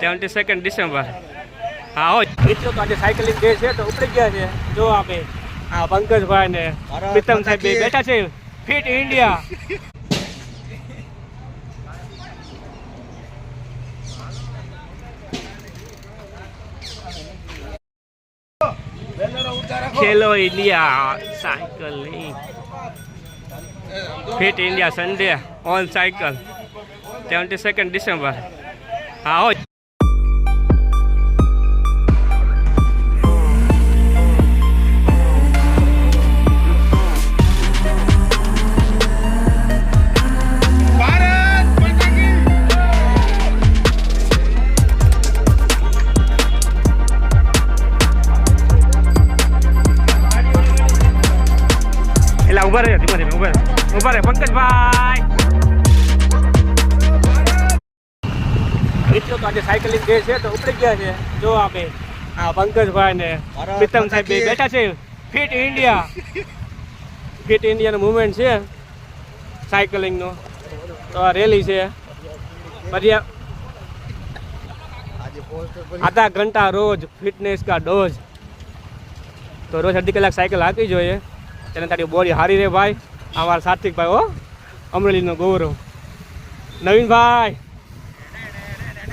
22 December. હા હો મિત્રો, તો આજે સાયકલિંગ ડે છે તો ઉપડી ગયા છે. જો આપણે આ પંકજભાઈ ને પ્રીતમ સાહેબ બે બેઠા છે. Fit India. Khelo India cycling. Fit India Sunday on cycle 22 December. હા હો ઉભા રહે પંકજભાઈ. મિત્રો, તો આજે સાયકલિંગ ડે છે તો ઉપડી ગયા છે. જો આપણે આ પંકજભાઈ ને પ્રીતમ સાહેબ બે બેઠા છે. Fit India. ફિટ ઇન્ડિયાનો મુવમેન્ટ છે સાયકલિંગનો. તો આ રેલી છે. આધા ઘંટા રોજ ફિટનેસ કા ડોઝ. તો રોજ અડધી કલાક સાયકલ હાંકવી જોઈએ. તેને તારી બોડી હારી રે ભાઈ. અમારા સાત્વિકભાઈ હો, અમરેલીનો ગૌરવ. નવીનભાઈ,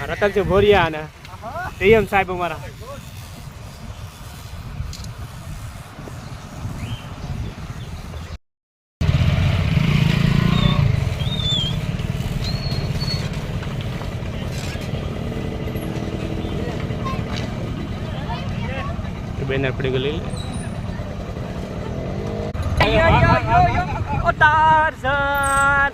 રતનસિંહ ભોરિયા અને ટીએમ સાહેબ અમારા. બેનર પડી ગયેલી. Tarzan.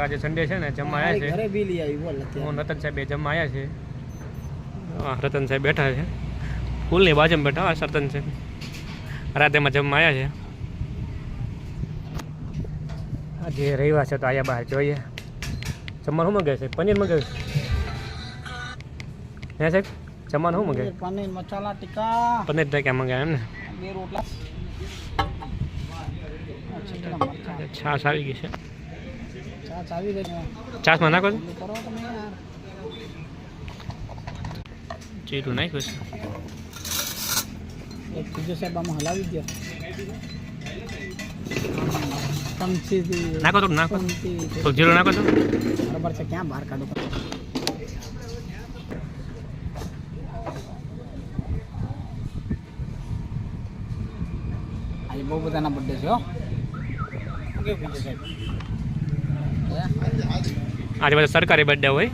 આજે સન્ડે છે ને, જમવા આવ્યા છે. હું રતન સાહેબ જમવા આવ્યા છે. રતન સાહેબ બેઠા છે પુલની બાજુમાં બેઠા. રતન સાહેબ રાતેમાં જમવા આવ્યા છે. આજે રવિવાર છે તો આવ્યા બહાર જોઈએ જમવાનું. શું મગાવે છે? પનીર મગાવે છે હે સાહેબ? જમવાનું શું મગાવે? પનીર મસાલા ટીકા. પનીર ટીકા મગાવે એમ ને. છાશ આવી ગઈ છે. છાશમાં નાખો છો? જીરું નાખ્યું છે. સાહેબ આમાં હલાવી દો. નાખો થોડું, નાખો તો જીરું નાખો તો બરાબર છે. ક્યાં બહાર કાઢો? આજે બહુ બધાના બર્થડે છે હો. આજે બધા સરકારી બર્થડે હોય,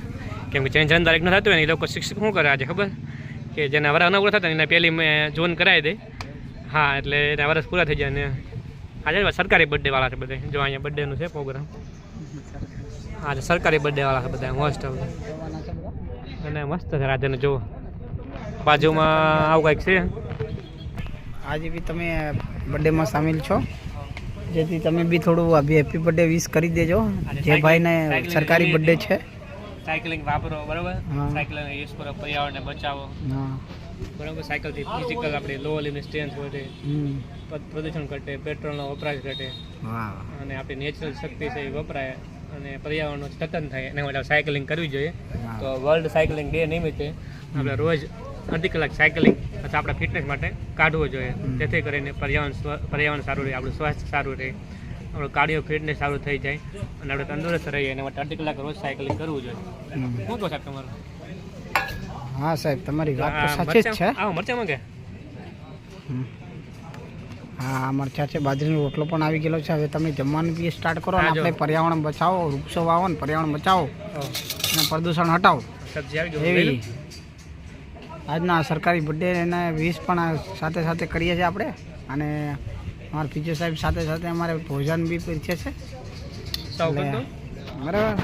કેમ કે ચેન્જ તારીખ ન થતું હોય ને એ લોકો શિક્ષક શું કરે આજે ખબર કે જેને વરસ અનુકૂળ થતા એને પહેલી મેં જોન કરાવી દે. હા, એટલે એના વરસ પૂરા થઈ જાય ને આજે સરકારી બર્થડે વાળા છે બધા. જો અહીંયા બર્થડેનું છે પ્રોગ્રામ. આજે સરકારી બર્થડે વાળા છે બધા મોસ્ટ ઓફ. અને મસ્ત છે રાધેને જુઓ. બાજુમાં આવું કંઈક છે. આજે બી તમે બર્થડેમાં સામેલ છો, જેથી તમે બી થોડું હેપી બર્થડે વિશ કરી દેજો. જે ભાઈને સરકારી બર્થડે છે. સાયકલિંગ વાપરો, બરાબર. સાયકલિંગ યુઝ કરો, પર્યાવરણને બચાવો. બરાબર. સાયકલથી ફિઝિકલ આપણે લો લિમિટ સ્ટ્રેન્થ વધે, પ્રદૂષણ ઘટે, પેટ્રોલનો વપરાશ ઘટે અને આપણી નેચરલ શક્તિ છે એ વપરાય અને પર્યાવરણનું જતન થાય. એના માટે સાયકલિંગ કરવી જોઈએ. તો વર્લ્ડ સાયકલિંગ ડે નિમિત્તે આપણે રોજ અડધી કલાક સાયકલિંગ અથવા આપણા ફિટનેસ માટે કાઢવો જોઈએ, જેથી કરીને પર્યાવરણ સારું રહે, આપણું સ્વાસ્થ્ય સારું રહે, આપણું કાર્ડિયો ફિટનેસ સારું થઈ જાય અને આપણે તંદુરસ્ત રહીએ. એના માટે અડધી કલાક રોજ સાયકલિંગ કરવું જોઈએ. શું કહો સાહેબ તમારું? હા સાહેબ, તમારી વાત તો સાચી જ છે. હા, મરચા માંગે. હા, મરચા છે. બાજરીનો રોટલો પણ આવી ગયેલો છે. હવે તમે જમવાનું બી સ્ટાર્ટ કરો અને આપણે પર્યાવરણ બચાવો, વૃક્ષો વાવો ને પર્યાવરણ બચાવો અને પ્રદૂષણ હટાવો. સબ્જી આવી ગઈ. આજના સરકારી બર્થડેના વિશ પણ સાથે સાથે કરીએ છીએ આપણે, અને અમારા પીજે સાહેબ સાથે સાથે અમારે ભોજન બી પીરસે છે. બરાબર,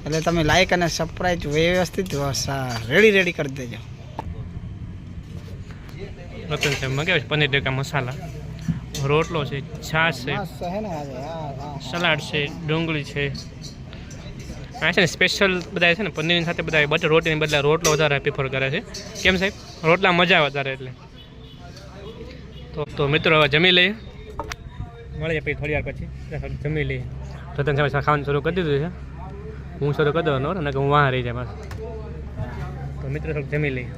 એટલે તમે લાઈક અને સબસ્ક્રાઈબ વ્યવસ્થિત રેડી કરી દેજો. રતન સાહેબ માં કેવું પનીર ટીકા મસાલા, રોટલો છે, છાશ છે, સલાડ છે, ડુંગળી છે. આ છે ને સ્પેશિયલ બધા છે ને પનીરની સાથે બધા બટર રોટીની બદલે રોટલો વધારે પ્રિફર કરે છે. કેમ સાહેબ? રોટલા મજા વધારે એટલે. તો મિત્રો હવે જમી લઈએ, મળીએ પછી થોડી વાર પછી જમી લઈએ. રતન સાહેબ ખાવાનું શરૂ કરી દીધું છે, હું શરૂ કરી દેવાનો ને હું વાહ રહી જાય બસ. તો મિત્રો થોડુંક જમી લઈએ.